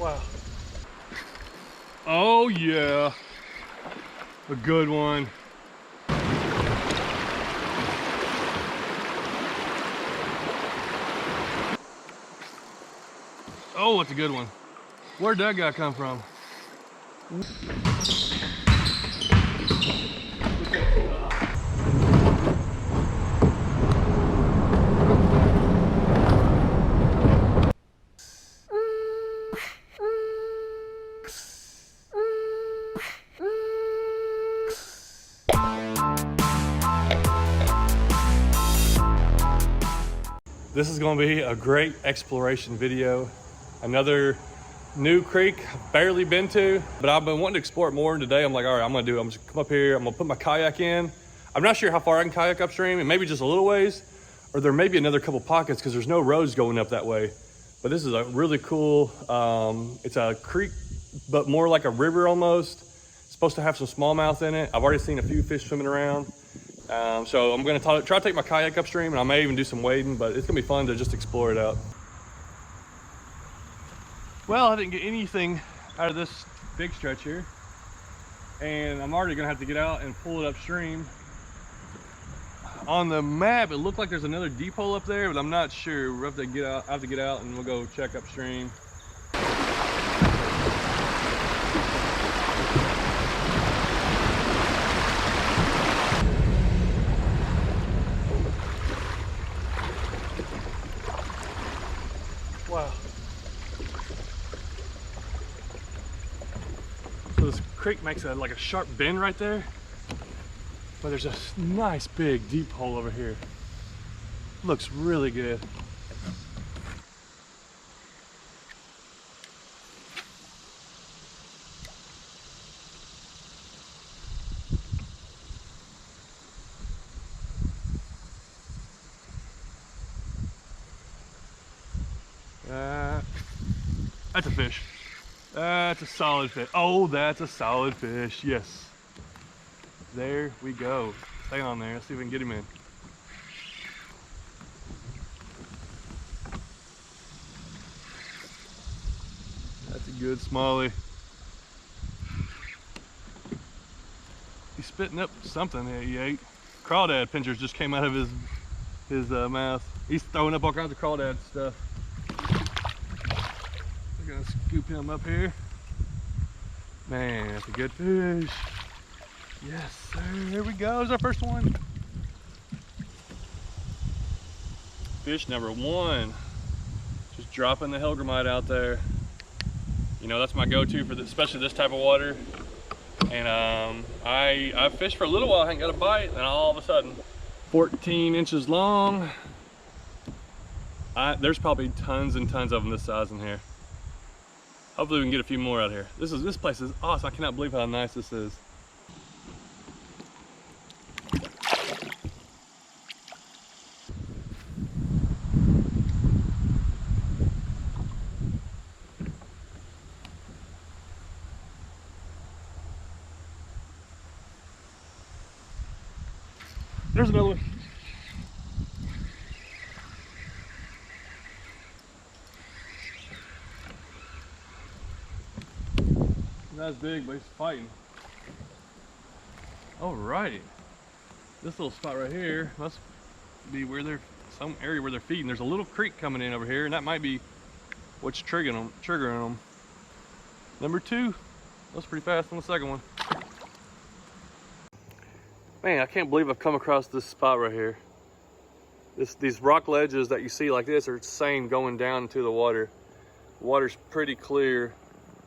Wow. Oh yeah, a good one. Oh, it's a good one. Where'd that guy come from? This is going to be a great exploration video. Another new creek I've barely been to, but I've been wanting to explore it more. And today I'm like, all right, I'm just come up here. I'm gonna put my kayak in. I'm not sure how far I can kayak upstream, and maybe just a little ways, or there may be another couple pockets because there's no roads going up that way. But this is a really cool, it's a creek, but more like a river almost. It's supposed to have some smallmouth in it. I've already seen a few fish swimming around. So I'm gonna try to take my kayak upstream, and I may even do some wading, but it's gonna be fun to just explore it out. Well, I didn't get anything out of this big stretch here, and I'm already gonna have to get out and pull it upstream. On the map, it looked like there's another deep hole up there, but I'm not sure. We'll have to get out. I have to get out, and we'll go check upstream. Wow. So this creek makes like a sharp bend right there, but there's a nice big deep hole over here. Looks really good. That's a fish. That's a solid fish. Oh, that's a solid fish. Yes. There we go. Stay on there. Let's see if we can get him in. That's a good smallie. He's spitting up something that he ate. Crawdad pinchers just came out of his mouth. He's throwing up all kinds of crawdad stuff. We're gonna scoop him up here. Man, that's a good fish. Yes, sir. Here we go. There's our first one. Fish number one. Just dropping the Hellgrammite out there. You know, that's my go-to for this, especially this type of water. And I fished for a little while, I hadn't got a bite, and all of a sudden, 14 inches long. There's probably tons and tons of them this size in here. Hopefully we can get a few more out here. This place is awesome. I cannot believe how nice this is. There's another one. Not as big, but he's fighting. Alrighty. This little spot right here must be where some area where they're feeding. There's a little creek coming in over here, and that might be what's triggering them. Number two. That was pretty fast on the second one. Man, I can't believe I've come across this spot right here. These rock ledges that you see like this are the same going down into the water. The water's pretty clear.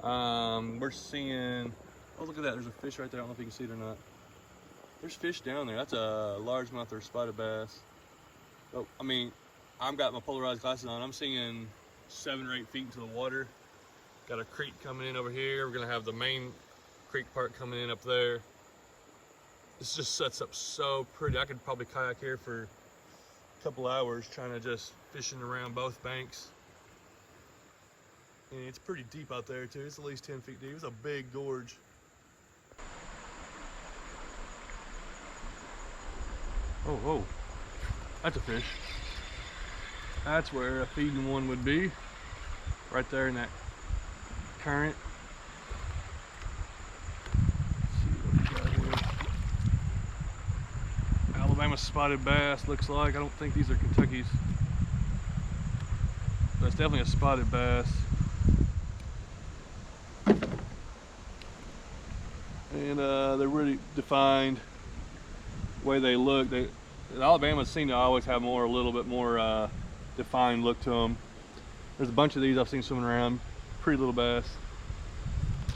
We're seeing, oh look at that, there's a fish right there. I don't know if you can see it or not. There's fish down there. That's a largemouth or spotted bass. Oh, I mean, I've got my polarized glasses on. I'm seeing 7 or 8 feet into the water. Got a creek coming in over here. We're gonna have the main creek part coming in up there. This just sets up so pretty. I could probably kayak here for a couple hours trying to just fishing around both banks. And it's pretty deep out there too. It's at least 10 feet deep. It's a big gorge. Oh, whoa. That's a fish. That's where a feeding one would be. Right there in that current. Let's see what we got here. Alabama spotted bass looks like. I don't think these are Kentucky's. But it's definitely a spotted bass. And they're really defined the way they look. Alabama's seem to always have a little bit more defined look to them. There's a bunch of these I've seen swimming around. Pretty little bass.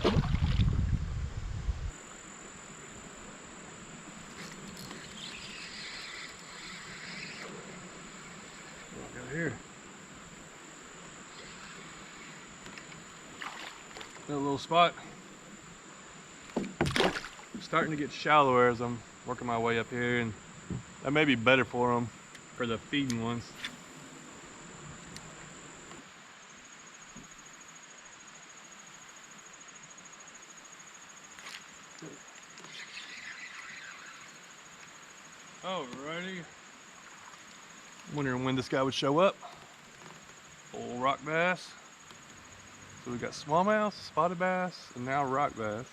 What do I got here? Got a little spot. Starting to get shallower as I'm working my way up here, and that may be better for them, for the feeding ones. Alrighty. Wondering when this guy would show up. Old rock bass. So we got smallmouth, spotted bass, and now rock bass.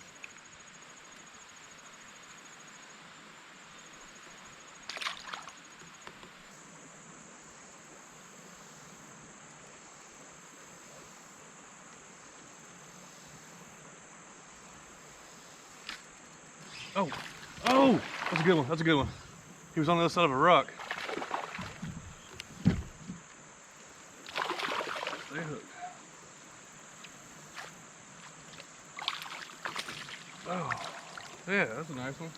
Oh, oh, that's a good one, that's a good one. He was on the other side of a rock. Stay hooked. Oh, yeah, that's a nice one.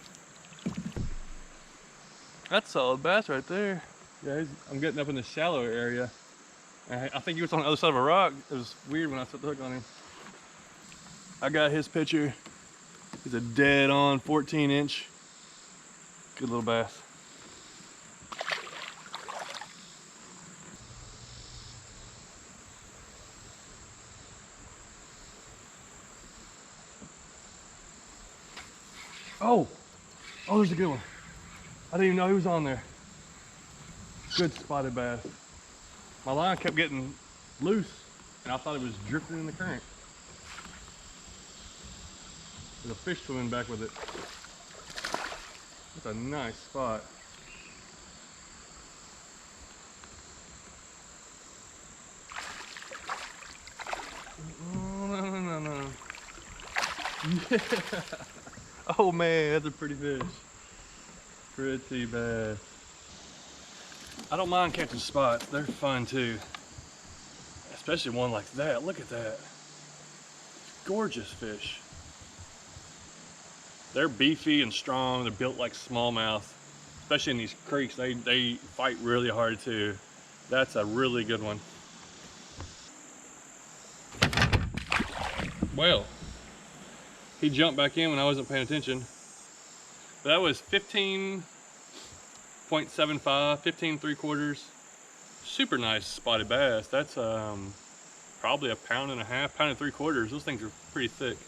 That's solid bass right there. Yeah, I'm getting up in the shallower area. I think he was on the other side of a rock. It was weird when I set the hook on him. I got his picture. He's a dead on 14-inch. Good little bass. Oh, there's a good one. I didn't even know he was on there. Good spotted bass. My line kept getting loose, and I thought it was drifting in the current. There's a fish swimming back with it. That's a nice spot. Oh, no. Yeah. Oh man, that's a pretty fish. Pretty bass. I don't mind catching spots. They're fun too. Especially one like that. Look at that. Gorgeous fish. They're beefy and strong. They're built like smallmouth. Especially in these creeks, they fight really hard too. That's a really good one. Well, he jumped back in when I wasn't paying attention. But that was 15.75, 15 3/4. Super nice spotted bass. That's probably 1.5 pounds, 1.75 pounds. Those things are pretty thick.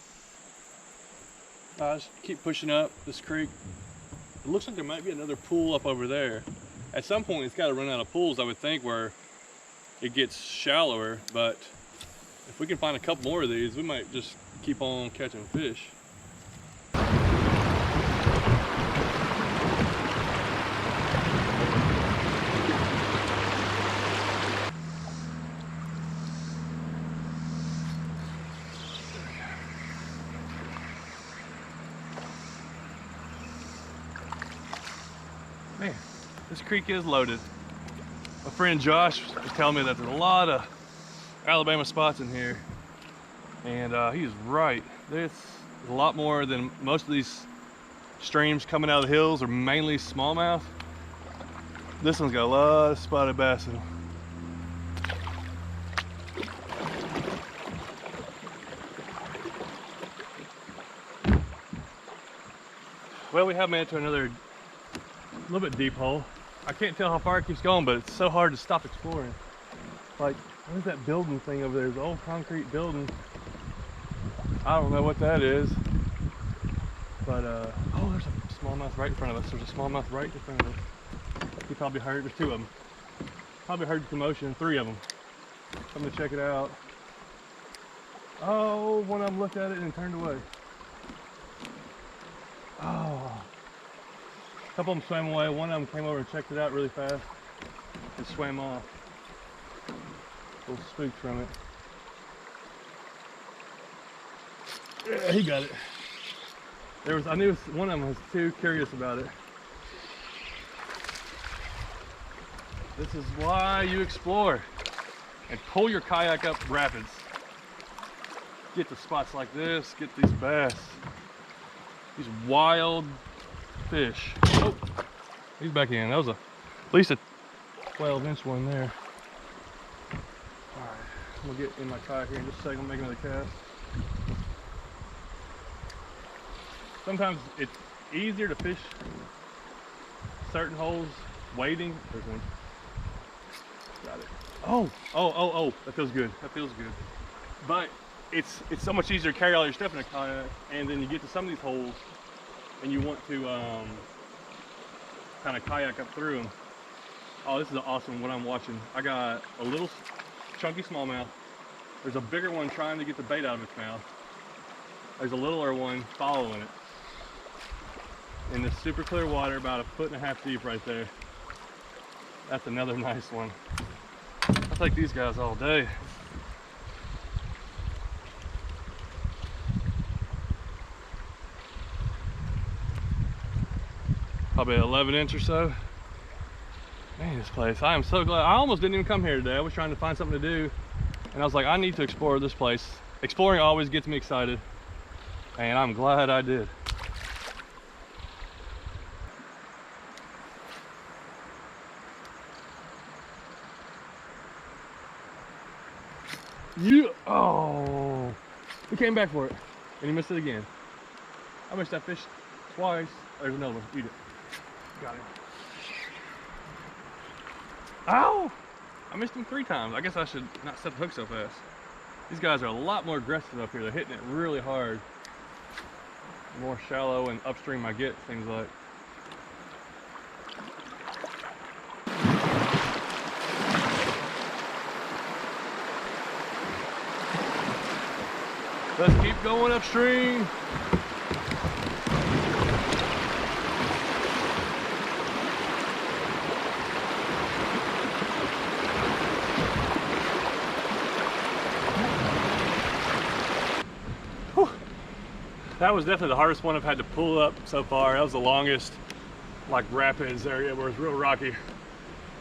I just keep pushing up this creek. It looks like there might be another pool up over there. At some point, it's got to run out of pools, I would think, where it gets shallower. But if we can find a couple more of these, we might just keep on catching fish. Man, this creek is loaded. My friend Josh was telling me that there's a lot of Alabama spots in here, and he's right. There's a lot more than most of these streams coming out of the hills are mainly smallmouth. This one's got a lot of spotted bass in them. Well, we have made it to another little bit deep hole. I can't tell how far it keeps going, but it's so hard to stop exploring. Like, what is that building thing over there? There's an old concrete building. I don't know what that is. But, oh, there's a smallmouth right in front of us. There's a smallmouth right in front of us. You probably heard, there's 2 of them. Probably heard the commotion, 3 of them. I'm gonna check it out. Oh, one of them looked at it and turned away. Oh. A couple of them swam away. One of them came over and checked it out really fast and swam off. A little spooked from it. Yeah, he got it. I knew one of them was too curious about it. This is why you explore and pull your kayak up rapids. Get to spots like this, get these bass, these wild fish. Oh, he's back in. That was at least a 12-inch one there. All right, I'm gonna get in my kayak here in just a second, make another cast. Sometimes it's easier to fish certain holes waiting. There's one. Got it. Oh, that feels good. That feels good. But it's so much easier to carry all your stuff in a kayak, and then you get to some of these holes and you want to kind of kayak up through them. Oh, this is awesome what I'm watching. I got a little chunky smallmouth. There's a bigger one trying to get the bait out of its mouth. There's a littler one following it. In this super clear water, about 1.5 feet deep right there. That's another nice one. I'll take these guys all day. Probably 11-inch or so. Man, this place, I am so glad. I almost didn't even come here today. I was trying to find something to do, and I was like, I need to explore this place. Exploring always gets me excited, and I'm glad I did. Oh, he came back for it, and he missed it again. I missed that fish twice. There's another one. Eat it. Got it. Ow! I missed him 3 times. I guess I should not set the hook so fast. These guys are a lot more aggressive up here. They're hitting it really hard. The more shallow and upstream I get, things like. Let's keep going upstream. Whew. That was definitely the hardest one I've had to pull up so far. That was the longest, like, rapids area where it's real rocky.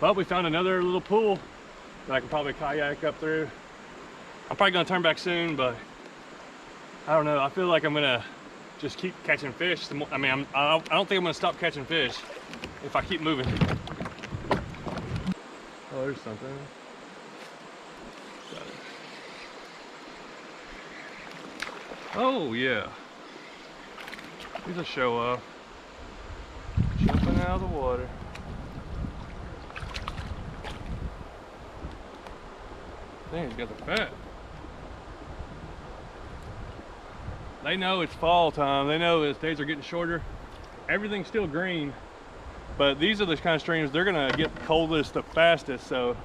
But we found another little pool that I can probably kayak up through. I'm probably gonna turn back soon, but I don't know. I feel like I'm gonna just keep catching fish. I mean, I don't think I'm gonna stop catching fish if I keep moving. Oh, there's something. Got it. Oh yeah, he's a show off. Jumping out of the water. Dang, he's got the fat. They know it's fall time. They know as days are getting shorter. Everything's still green, but these are the kind of streams they're gonna get coldest the fastest. So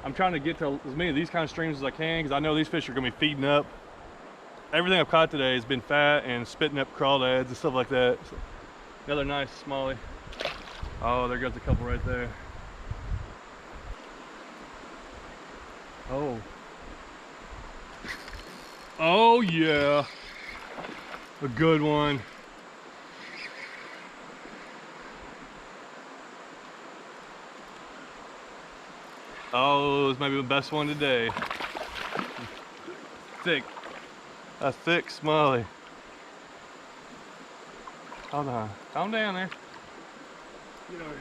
I'm trying to get to as many of these kind of streams as I can, because I know these fish are gonna be feeding up. Everything I've caught today has been fat and spitting up crawdads and stuff like that. So another nice smallie. Oh, there goes a couple right there. Oh. Oh yeah. A good one. Oh, this might be the best one today. Thick. A thick smallie. Hold on. Calm down there. Get over here.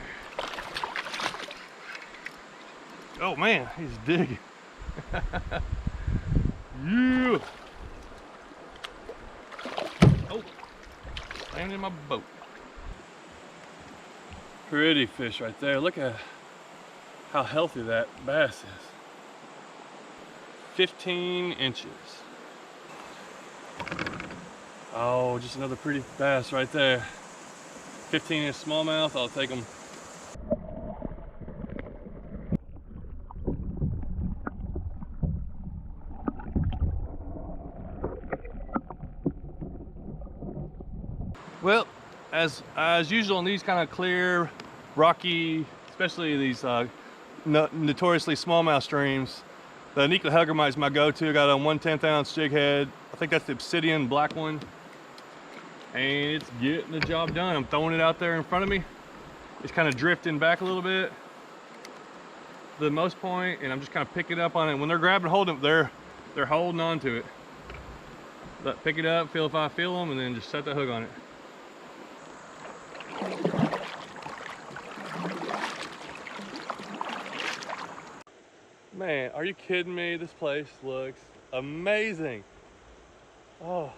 Oh man, he's digging. Yeah. Oh, landed in my boat. Pretty fish right there. Look at how healthy that bass is. 15 inches. Oh, just another pretty bass right there. 15-inch smallmouth, I'll take them. Well, as usual in these kind of clear, rocky, especially these notoriously smallmouth streams, the NIKKO Hellgrammite is my go-to. I got a 1/10 ounce jig head. I think that's the obsidian black one. And it's getting the job done. I'm throwing it out there in front of me. It's kind of drifting back a little bit for the most point, and I'm just kind of picking up on it. When they're grabbing hold of it, they're holding on to it. But pick it up, feel if I feel them, and then just set the hook on it. Man, are you kidding me? This place looks amazing. Oh,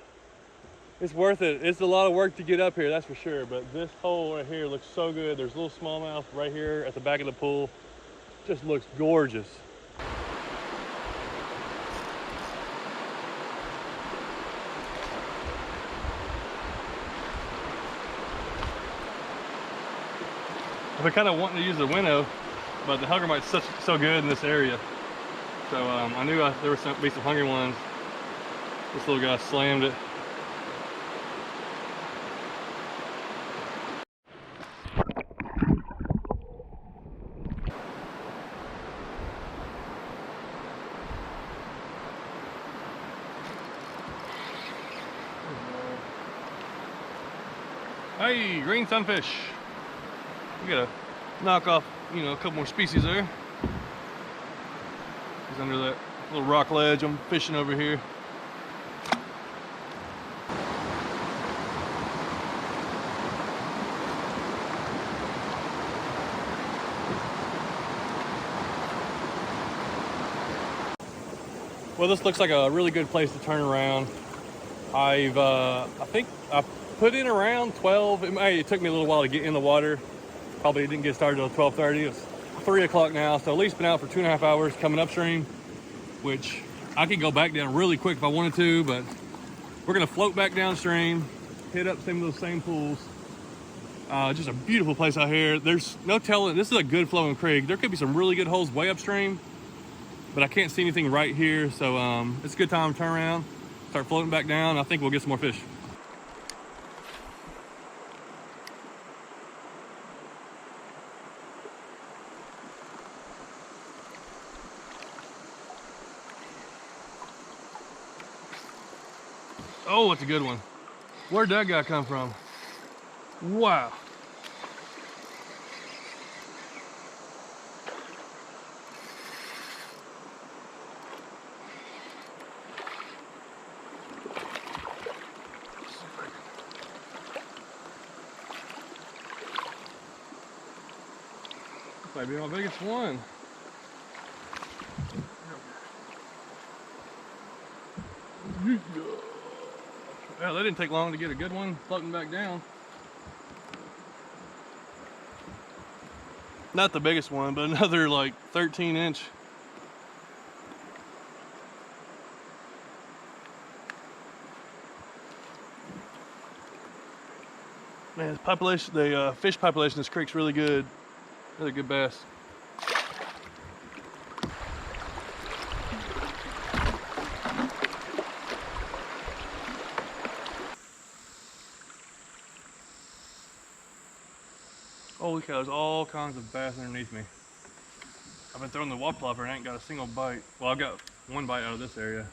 it's worth it. It's a lot of work to get up here, that's for sure. But this hole right here looks so good. There's a little smallmouth right here at the back of the pool. Just looks gorgeous. I've been kind of wanting to use the Winnows, but the Hellgrammite's so good in this area. So I knew there were be some hungry ones. This little guy slammed it. Hey, green sunfish. We gotta knock off, you know, a couple more species there. He's under that little rock ledge. I'm fishing over here. Well, this looks like a really good place to turn around. I think I put in around 12. It took me a little while to get in the water. Probably didn't get started until 12:30. It's 3 o'clock now, so at least been out for 2.5 hours coming upstream, which I could go back down really quick if I wanted to, but we're gonna float back downstream, hit up some of those same pools. Just a beautiful place out here. There's no telling, this is a good flowing creek. There could be some really good holes way upstream, but I can't see anything right here, so it's a good time to turn around, start floating back down. I think we'll get some more fish. Oh, it's a good one. Where'd that guy come from? Wow. This might be my biggest one. Yeah, that didn't take long to get a good one floating back down. Not the biggest one, but another like 13-inch. Man, the fish population in this creek's really good. Really good bass. Holy cow, there's all kinds of bass underneath me. I've been throwing the wall plopper and I ain't got a single bite. Well, I've got one bite out of this area.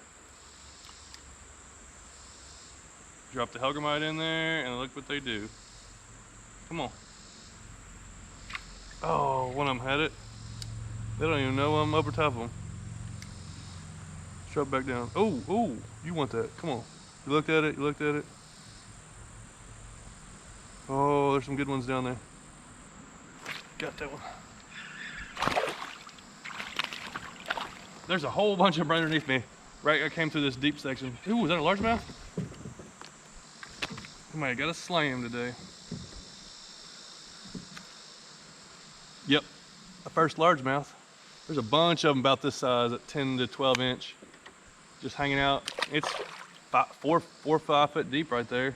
Drop the Hellgrammite in there and look what they do. Come on. Oh, one of them had it. They don't even know I'm over top of them. Drop back down. Oh, oh, you want that. Come on. You looked at it, you looked at it. Oh, there's some good ones down there. Got that one. There's a whole bunch of them right underneath me. Right, I came through this deep section. Ooh, is that a largemouth? I might have got a slam today. Yep, a first largemouth. There's a bunch of them about this size, at 10 to 12 inch. Just hanging out. It's 4 or 5 foot deep right there.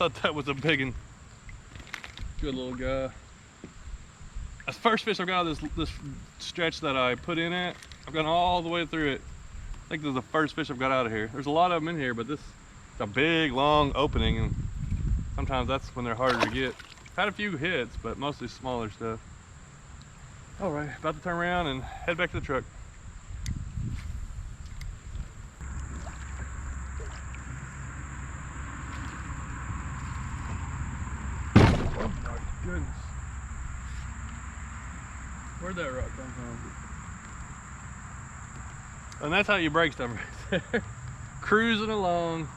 thought that was a big one. Good little guy. That's the first fish I've got out of this stretch that I put in it. I've gone all the way through it. I think this is the first fish I've got out of here. There's a lot of them in here, but this is a big, long opening, and sometimes that's when they're harder to get. Had a few hits, but mostly smaller stuff. All right, about to turn around and head back to the truck. Oh my goodness. Where'd that rock come from? And that's how you break stuff right there. Cruising along,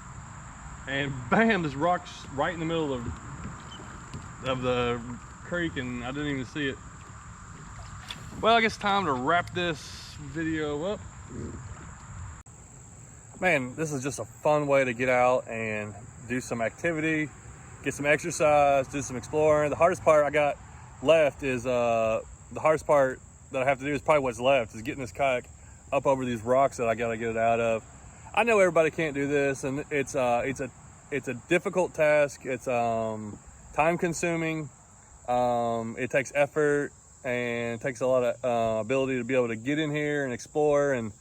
and bam, this rock's right in the middle of the creek, and I didn't even see it. Well, I guess it's time to wrap this video up. Man, this is just a fun way to get out and do some activity, get some exercise, do some exploring. The hardest part I got left is, the hardest part that I have to do is probably what's left, is getting this kayak up over these rocks that I gotta get it out of. I know everybody can't do this, and it's a difficult task. It's time consuming. It takes effort, and it takes a lot of ability to be able to get in here and explore. And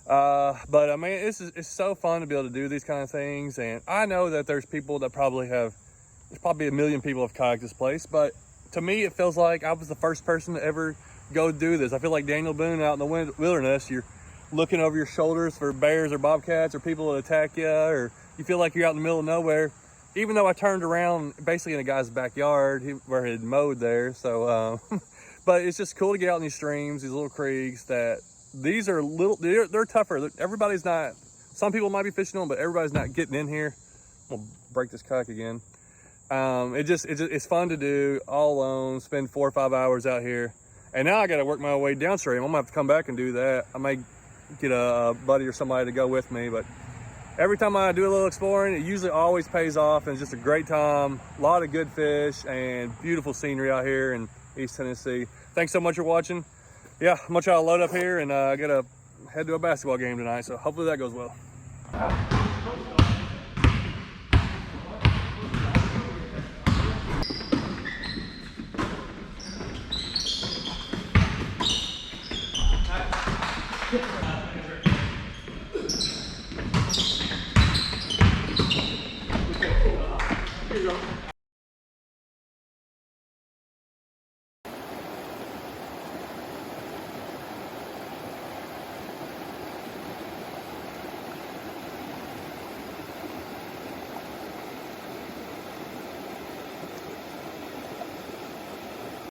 but I mean, it's so fun to be able to do these kind of things. And I know that there's people that there's probably a million people have kayaked this place, but to me it feels like I was the first person to ever go do this. I feel like Daniel Boone out in the wilderness. You're looking over your shoulders for bears or bobcats or people that attack you, or you feel like you're out in the middle of nowhere. Even though I turned around basically in a guy's backyard where he had mowed there. So, but it's just cool to get out in these streams, these little creeks. That these are they're tougher. Everybody's not. Some people might be fishing on, but everybody's not getting in here. I'm gonna break this kayak again. It's fun to do all alone. Spend 4 or 5 hours out here, and now I got to work my way downstream. I'm gonna have to come back and do that. I may get a buddy or somebody to go with me, but every time I do a little exploring, it usually always pays off, and it's just a great time. A lot of good fish and beautiful scenery out here in East Tennessee. Thanks so much for watching. Yeah, I'm gonna try to load up here, and I gotta head to a basketball game tonight, so hopefully that goes well.